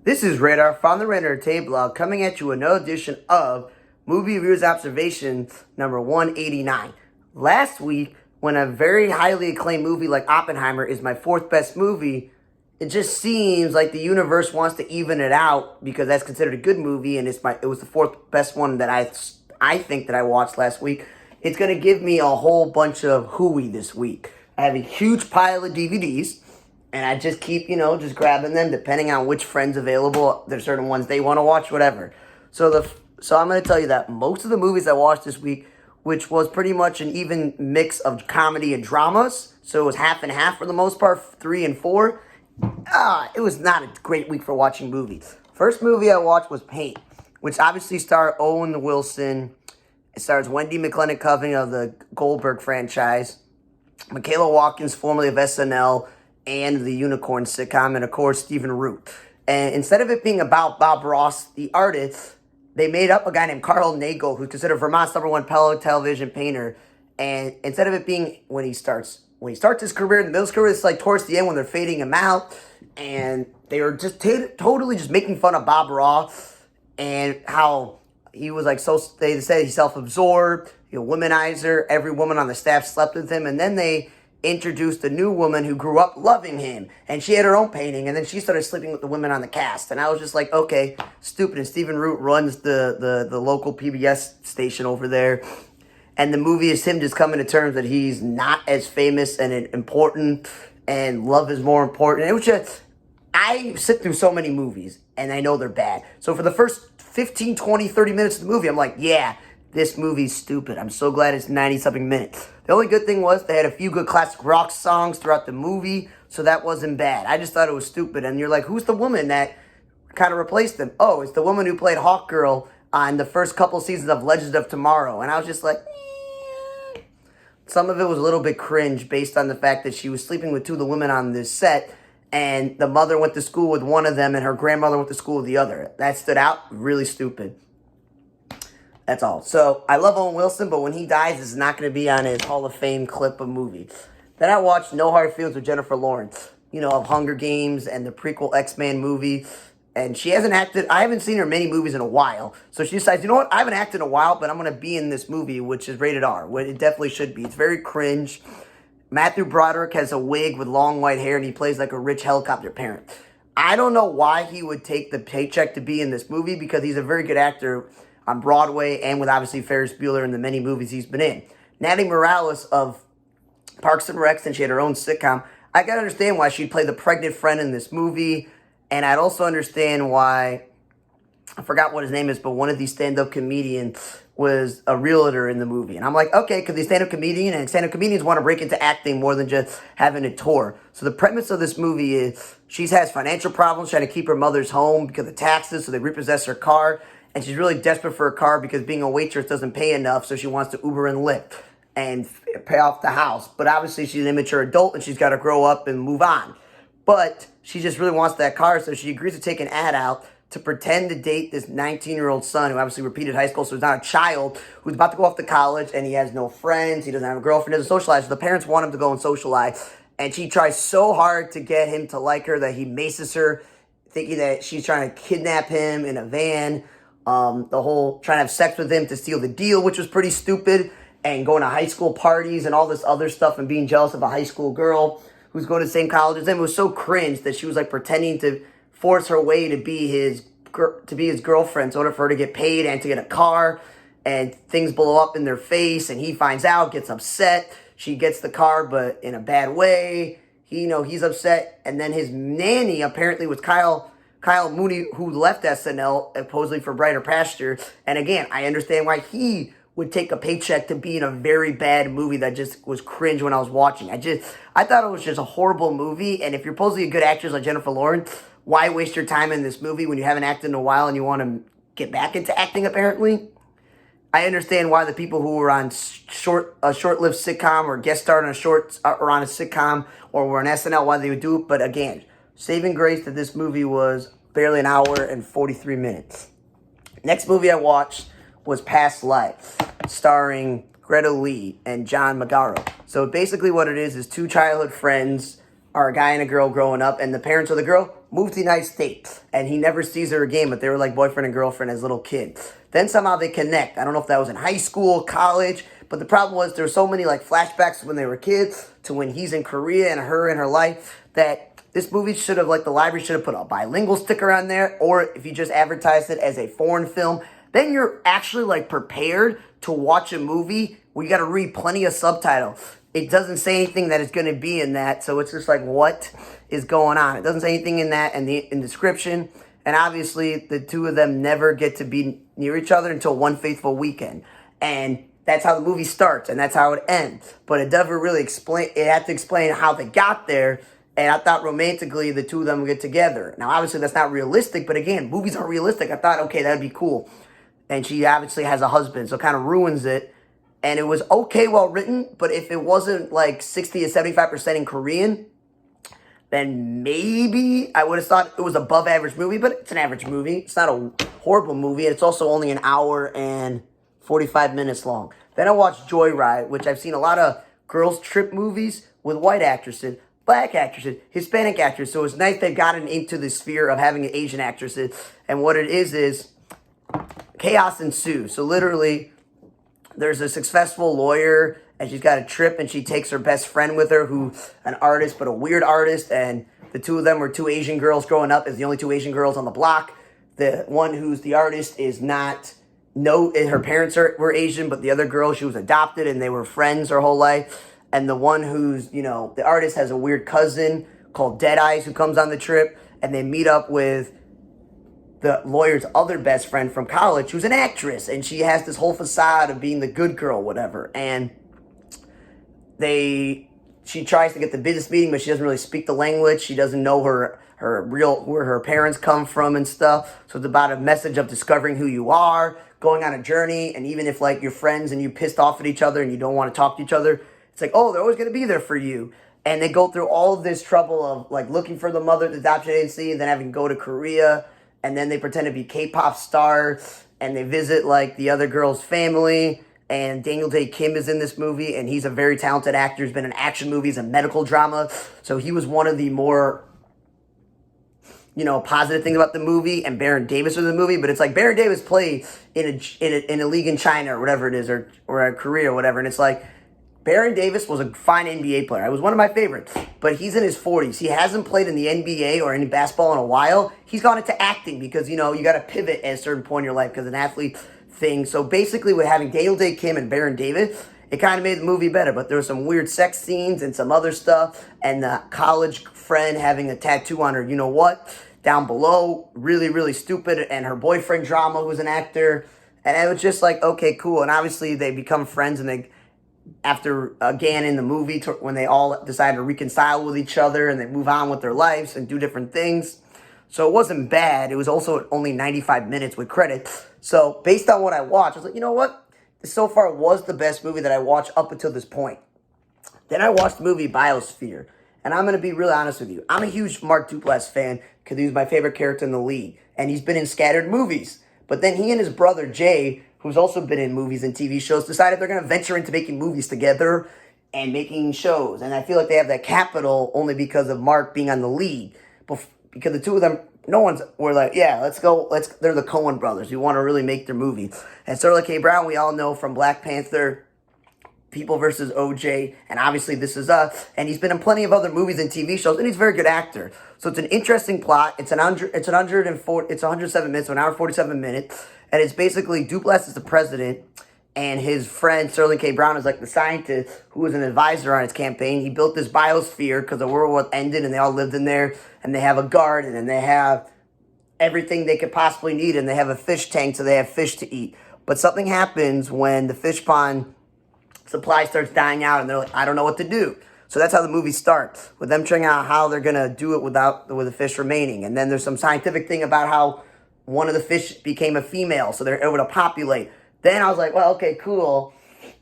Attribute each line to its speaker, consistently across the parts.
Speaker 1: This is Radar from the Radar Entertainment Blog coming at you with another edition of Movie Reviews Observations number 189. Last week, when a very highly acclaimed movie like Oppenheimer is my fourth best movie, it just seems like the universe wants to even it out because that's considered a good movie and it was the fourth best one that I think that I watched last week. It's going to give me a whole bunch of hooey this week. I have a huge pile of DVDs. And I just keep, just grabbing them depending on which friend's available. There's certain ones they want to watch, whatever. So I'm going to tell you that most of the movies I watched this week, which was pretty much an even mix of comedy and dramas, so it was half and half for the most part, 3 and 4. It was not a great week for watching movies. First movie I watched was Paint, which obviously starred Owen Wilson. It stars Wendy McLennan-Covey of the Goldberg franchise, Michaela Watkins, formerly of SNL, and the Unicorn sitcom, and of course, Stephen Root. And instead of it being about Bob Ross, the artist, they made up a guy named Carl Nagel, who's considered Vermont's #1 television painter. And instead of it being when he starts his career, in the middle of his career, it's like towards the end when they're fading him out, and they were just totally just making fun of Bob Ross and how he was like they said he's self-absorbed, womanizer. Every woman on the staff slept with him, and then they introduced a new woman who grew up loving him, and she had her own painting, and then she started sleeping with the women on the cast, and I was just like, okay, stupid. And Stephen Root runs the local PBS station over there, and the movie is him just coming to terms that he's not as famous and important, and love is more important. It was just, I sit through so many movies, and I know they're bad, so for the first 15, 20, 30 minutes of the movie, I'm like, yeah, this movie's stupid. I'm so glad it's 90-something minutes. The only good thing was they had a few good classic rock songs throughout the movie, so that wasn't bad. I just thought it was stupid. And you're like, who's the woman that kind of replaced them? Oh, it's the woman who played Hawkgirl on the first couple seasons of Legends of Tomorrow. And I was just like, eh. Some of it was a little bit cringe based on the fact that she was sleeping with two of the women on this set, and the mother went to school with one of them, and her grandmother went to school with the other. That stood out. Really stupid. That's all. So, I love Owen Wilson, but when he dies, it's not going to be on his Hall of Fame clip of movie. Then I watched No Hard Feelings with Jennifer Lawrence, of Hunger Games and the prequel X-Men movie. And she hasn't acted, I haven't seen her in many movies in a while. So she decides, you know what, I haven't acted in a while, but I'm going to be in this movie, which is rated R. It definitely should be. It's very cringe. Matthew Broderick has a wig with long white hair, and he plays like a rich helicopter parent. I don't know why he would take the paycheck to be in this movie, because he's a very good actor on Broadway and with obviously Ferris Bueller in the many movies he's been in. Natalie Morales of Parks and Recs, and she had her own sitcom. I can understand why she'd play the pregnant friend in this movie, and I'd also understand why, I forgot what his name is, but one of these stand-up comedians was a realtor in the movie. And I'm like, okay, because he's stand-up comedian, and stand-up comedians want to break into acting more than just having a tour. So the premise of this movie is she has financial problems trying to keep her mother's home because of taxes, so they repossess her car. And she's really desperate for a car because being a waitress doesn't pay enough, so she wants to Uber and Lyft and pay off the house. But obviously she's an immature adult and she's got to grow up and move on. But she just really wants that car, so she agrees to take an ad out to pretend to date this 19-year-old son who obviously repeated high school, so he's not a child, who's about to go off to college, and he has no friends, he doesn't have a girlfriend, doesn't socialize, so the parents want him to go and socialize. And she tries so hard to get him to like her that he maces her, thinking that she's trying to kidnap him in a van. The whole trying to have sex with him to steal the deal, which was pretty stupid, and going to high school parties and all this other stuff and being jealous of a high school girl who's going to the same college as him. It was so cringe that she was like pretending to force her way to be his girlfriend in order for her to get paid and to get a car, and things blow up in their face, and he finds out, gets upset. She gets the car, but in a bad way. He's upset, and then his nanny apparently was Kyle Mooney, who left SNL supposedly for brighter pasture. And again, I understand why he would take a paycheck to be in a very bad movie that just was cringe when I was watching. I thought it was just a horrible movie. And if you're supposedly a good actress like Jennifer Lawrence, why waste your time in this movie when you haven't acted in a while and you want to get back into acting, apparently? I understand why the people who were on a short-lived sitcom or guest starred on a sitcom or were on SNL, why they would do it. But again, saving grace that this movie was barely an hour and 43 minutes. Next movie I watched was Past Life, starring Greta Lee and John Magaro. So basically what it is two childhood friends are a guy and a girl growing up, and the parents of the girl move to the United States, and he never sees her again, but they were like boyfriend and girlfriend as little kids. Then somehow they connect. I don't know if that was in high school, college, but the problem was there were so many like flashbacks when they were kids to when he's in Korea and her in her life that this movie should have, like the library should have put a bilingual sticker on there, or if you just advertised it as a foreign film, then you're actually like prepared to watch a movie where you got to read plenty of subtitles. It doesn't say anything that is going to be in that, so it's just like, what is going on? It doesn't say anything in that in the description, and obviously the two of them never get to be near each other until One Fateful Weekend, and that's how the movie starts, and that's how it ends. But it never really explain. It had to explain how they got there, and I thought romantically the two of them would get together. Now, obviously that's not realistic, but again, movies are realistic. I thought, okay, that'd be cool, and she obviously has a husband, so it kind of ruins it. And it was okay, well written, but if it wasn't like 60 to 75% in Korean, then maybe I would have thought it was an above average movie, but it's an average movie. It's not a horrible movie. It's also only an hour and 45 minutes long. Then I watched Joyride, which I've seen a lot of girls trip movies with white actresses, black actresses, Hispanic actresses. So it's nice they've gotten into the sphere of having Asian actresses. And what it is chaos ensues. So literally, there's a successful lawyer, and she's got a trip, and she takes her best friend with her, who's an artist, but a weird artist, and the two of them were two Asian girls growing up as the only two Asian girls on the block. The one who's the artist is not, no, her parents were Asian, but the other girl, she was adopted, and they were friends her whole life. And the one who's, you know, the artist has a weird cousin called Dead Eyes who comes on the trip, and they meet up with the lawyer's other best friend from college, who's an actress, and she has this whole facade of being the good girl, whatever. And she tries to get the business meeting, but she doesn't really speak the language. She doesn't know where her parents come from and stuff. So it's about a message of discovering who you are, going on a journey, and even if like you're friends and you pissed off at each other and you don't want to talk to each other, it's like, oh, they're always going to be there for you. And they go through all of this trouble of like looking for the mother the adoption agency, and then having to go to Korea. And then they pretend to be K-pop stars, and they visit, like, the other girl's family, and Daniel Day Kim is in this movie, and he's a very talented actor. He's been in action movies and medical drama, so he was one of the more, you know, positive things about the movie, and Baron Davis was in the movie, but it's like Baron Davis played in a league in China, or whatever it is, or Korea, or whatever, and it's like, Baron Davis was a fine NBA player. He was one of my favorites. But he's in his 40s. He hasn't played in the NBA or any basketball in a while. He's gone into acting because, you know, you got to pivot at a certain point in your life because an athlete thing. So basically with having Daniel Day Kim and Baron Davis, it kind of made the movie better. But there were some weird sex scenes and some other stuff. And the college friend having a tattoo on her, you know what, down below. Really, really stupid. And her boyfriend drama, who's an actor. And it was just like, okay, cool. And obviously they become friends, and they, after again in the movie, when they all decide to reconcile with each other and they move on with their lives and do different things. So it wasn't bad. It was also only 95 minutes with credits. So based on what I watched, I was like, you know what? This so far was the best movie that I watched up until this point. Then I watched the movie Biosphere. And I'm going to be really honest with you. I'm a huge Mark Duplass fan because he was my favorite character in the league. And he's been in scattered movies. But then he and his brother Jay, who's also been in movies and TV shows, decided they're going to venture into making movies together and making shows. And I feel like they have that capital only because of Mark being on the lead. Because the two of them, were like, yeah, let's go. They're the Coen brothers. We want to really make their movie. And Sterling K. Brown, we all know from Black Panther, People versus OJ, and obviously This Is Us. And he's been in plenty of other movies and TV shows, and he's a very good actor. So it's an interesting plot. It's 107 minutes, so an hour and 47 minutes. And it's basically Duplass is the president, and his friend Sterling K. Brown is like the scientist who was an advisor on his campaign. He built this biosphere because the world war ended, and they all lived in there. And they have a garden, and they have everything they could possibly need, and they have a fish tank, so they have fish to eat. But something happens when the fish pond supply starts dying out, and they're like, I don't know what to do. So that's how the movie starts, with them trying out how they're going to do it with the fish remaining. And then there's some scientific thing about how one of the fish became a female, so they're able to populate. Then I was like, well, okay, cool.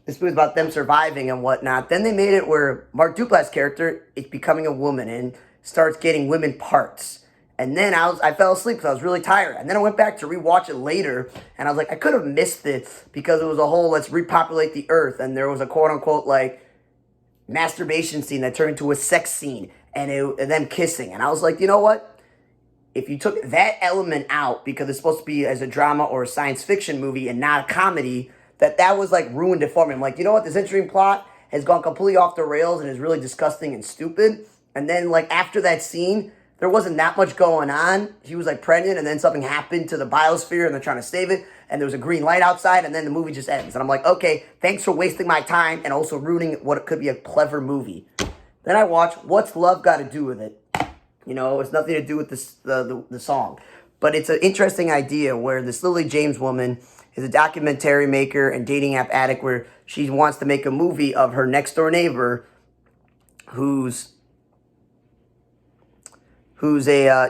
Speaker 1: This movie's about them surviving and whatnot. Then they made it where Mark Duplass' character is becoming a woman and starts getting women parts. And then I fell asleep because I was really tired. And then I went back to rewatch it later, and I was like, I could have missed it because it was a whole let's repopulate the earth. And there was a quote-unquote, like, masturbation scene that turned into a sex scene and them kissing. And I was like, you know what? if you took that element out because it's supposed to be as a drama or a science fiction movie and not a comedy, that was like ruined it for me. I'm like, you know what? This interesting plot has gone completely off the rails and is really disgusting and stupid. And then like after that scene, there wasn't that much going on. She was like pregnant and then something happened to the biosphere and they're trying to save it. And there was a green light outside and then the movie just ends. And I'm like, okay, thanks for wasting my time and also ruining what could be a clever movie. Then I watch What's Love Got to Do with It? You know, it's nothing to do with the song. But it's an interesting idea where this Lily James woman is a documentary maker and dating app addict where she wants to make a movie of her next door neighbor who's a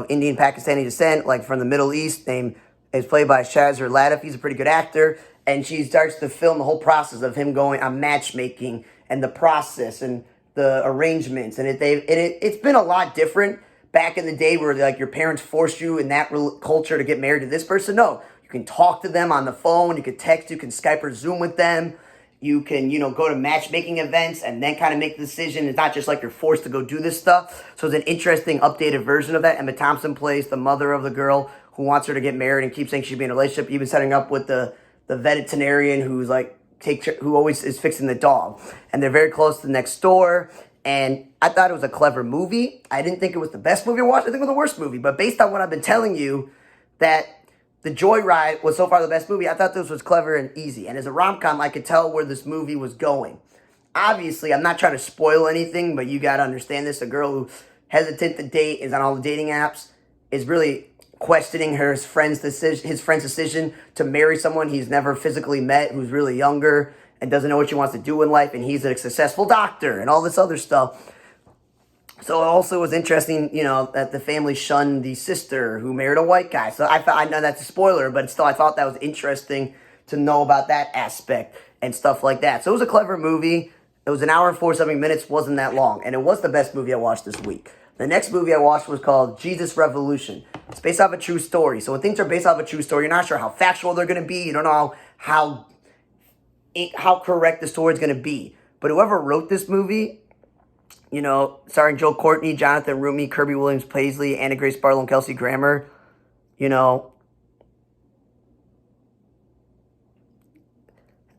Speaker 1: Indian Pakistani descent, like from the Middle East, is played by Shazar Latif. He's a pretty good actor, and she starts to film the whole process of him going on matchmaking and the process and the arrangements, and it's been a lot different back in the day where like your parents forced you in that culture to get married to this person. No, you can talk to them on the phone, you can text, you can Skype or Zoom with them. You can, go to matchmaking events and then kind of make the decision. It's not just like you're forced to go do this stuff. So it's an interesting updated version of that. Emma Thompson plays the mother of the girl who wants her to get married and keeps saying she'd be in a relationship, even setting up with the veterinarian who's like, who always is fixing the dog. And they're very close to next door. And I thought it was a clever movie. I didn't think it was the best movie I watched. I think it was the worst movie. But based on what I've been telling you, that The Joyride was so far the best movie, I thought this was clever and easy. And as a rom-com, I could tell where this movie was going. Obviously, I'm not trying to spoil anything, but you got to understand this. A girl who's hesitant to date, is on all the dating apps, is really questioning his friend's decision to marry someone he's never physically met, who's really younger and doesn't know what she wants to do in life, and he's a successful doctor and all this other stuff. So it also was interesting, that the family shunned the sister who married a white guy. So I know that's a spoiler, but still I thought that was interesting to know about that aspect and stuff like that. So it was a clever movie. It was an hour and 47 minutes, wasn't that long. And it was the best movie I watched this week. The next movie I watched was called Jesus Revolution. It's based off a true story. So when things are based off a true story, you're not sure how factual they're going to be. You don't know how correct the story is going to be. But whoever wrote this movie, starring Joe Courtney, Jonathan Rumi, Kirby Williams Paisley, Anna Grace Barlow, and Kelsey Grammer,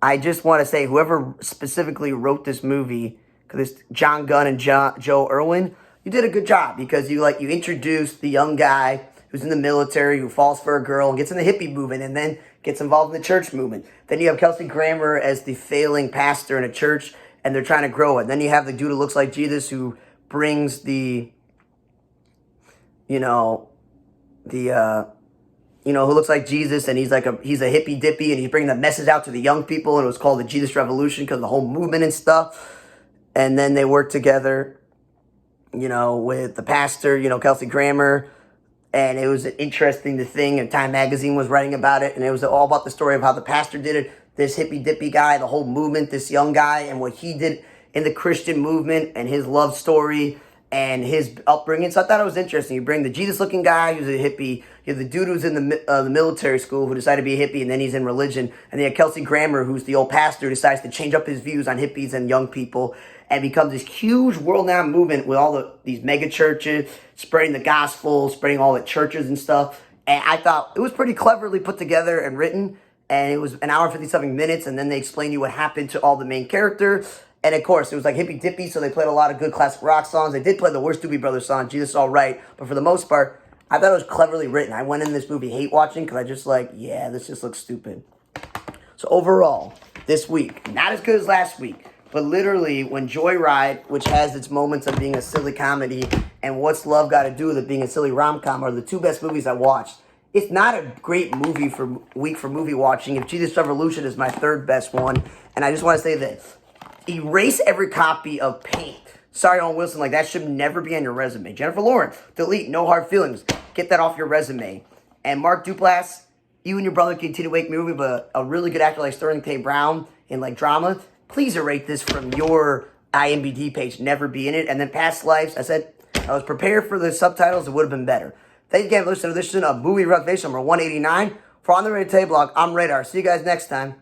Speaker 1: I just want to say whoever specifically wrote this movie, because it's John Gunn and Joe Irwin, you did a good job because you introduced the young guy who's in the military, who falls for a girl and gets in the hippie movement and then gets involved in the church movement. Then you have Kelsey Grammer as the failing pastor in a church, and they're trying to grow it. Then you have the dude who looks like Jesus who brings who looks like Jesus, and he's a hippie dippy, and he's bringing the message out to the young people, and it was called the Jesus Revolution because of the whole movement and stuff. And then they work together, with the pastor, Kelsey Grammer, and it was an interesting thing, and Time Magazine was writing about it, and it was all about the story of how the pastor did it, this hippie dippy guy, the whole movement, this young guy, and what he did in the Christian movement, and his love story, and his upbringing. So I thought it was interesting. You bring the Jesus-looking guy who's a hippie. You have the dude who's in the military school who decided to be a hippie, and then he's in religion. And then you have Kelsey Grammer, who's the old pastor, who decides to change up his views on hippies and young people, and becomes this huge world-renowned movement with all these mega churches, spreading the gospel, spreading all the churches and stuff. And I thought it was pretty cleverly put together and written. And it was an hour and 57 minutes, and then they explain you what happened to all the main characters. And of course, it was like hippy dippy, so they played a lot of good classic rock songs. They did play the worst Doobie Brothers song, Jesus All Right, but for the most part, I thought it was cleverly written. I went in this movie hate watching because I just this just looks stupid. So overall, this week, not as good as last week, but literally when Joyride, which has its moments of being a silly comedy, and What's Love Got to Do with It being a silly rom-com are the two best movies I watched. It's not a great movie for movie watching. If Jesus Revolution is my third best one, and I just want to say this. Erase every copy of Paint. Sorry, Owen Wilson, that should never be on your resume. Jennifer Lawrence, delete, no hard feelings. Get that off your resume. And Mark Duplass, you and your brother continue to make me movie, but a really good actor like Sterling K. Brown in drama, please erase this from your IMDb page. Never be in it. And then Past Lives, I said, I was prepared for the subtitles. It would have been better. Thank you again for listening to this edition of Movie Revelation number 189. For On the Radar Table Blog, I'm Radar. See you guys next time.